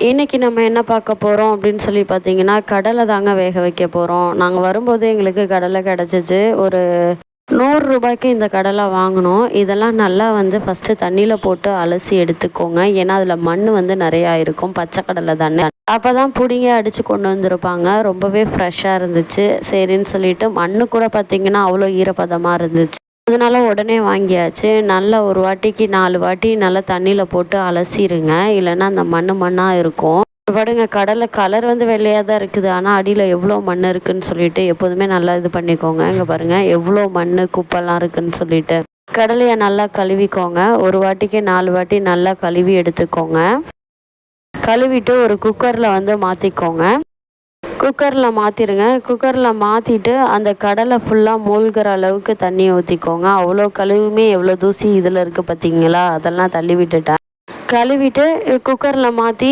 இன்றைக்கி நம்ம என்ன பார்க்க போகிறோம் அப்படின்னு சொல்லி பார்த்தீங்கன்னா, கடலை தாங்க வேக வைக்க போகிறோம். நாங்கள் வரும்போது எங்களுக்கு கடலை கிடச்சிச்சு. ஒரு ரூ. 100க்கு இந்த கடலை வாங்கினோம். இதெல்லாம் நல்லா ஃபஸ்ட்டு தண்ணியில் போட்டு அலசி எடுத்துக்கோங்க. ஏன்னா அதில் மண் நிறையா இருக்கும். பச்சை கடலை தானே, அப்போ தான் பிடுங்கி அடித்து கொண்டு வந்திருப்பாங்க. ரொம்பவே ஃப்ரெஷ்ஷாக இருந்துச்சு. சரின்னு சொல்லிட்டு மண்ணு கூட பார்த்திங்கன்னா அவ்வளோ ஈரப்பதமாக இருந்துச்சு. அதனால உடனே வாங்கியாச்சு. நல்லா ஒரு வாட்டிக்கு 4 வாட்டி நல்லா தண்ணியில் போட்டு அலசிடுங்க. இல்லைன்னா அந்த மண்ணாக இருக்கும். பாருங்க, கடலை கலர் வெள்ளையாக தான் இருக்குது. ஆனால் அடியில் எவ்வளோ மண் இருக்குதுன்னு சொல்லிட்டு எப்போதுமே நல்லா இது பண்ணிக்கோங்க. இங்கே பாருங்கள் எவ்வளோ மண் குப்பெல்லாம் இருக்குதுன்னு சொல்லிட்டு. கடலையை நல்லா கழுவிக்கோங்க. ஒரு வாட்டிக்கு 4 வாட்டி நல்லா கழுவி எடுத்துக்கோங்க. கழுவிட்டு ஒரு குக்கரில் மாற்றிக்கோங்க. குக்கரில் மாற்றிடுங்க. குக்கரில் மாற்றிட்டு அந்த கடலை ஃபுல்லாக மூழ்கிற அளவுக்கு தண்ணி ஊற்றிக்கோங்க. அவ்வளோ கழுவுமே எவ்வளோ தூசி இதில் இருக்குது பார்த்தீங்களா, அதெல்லாம் தள்ளி விட்டுட்டேன். கழுவிட்டு குக்கரில் மாற்றி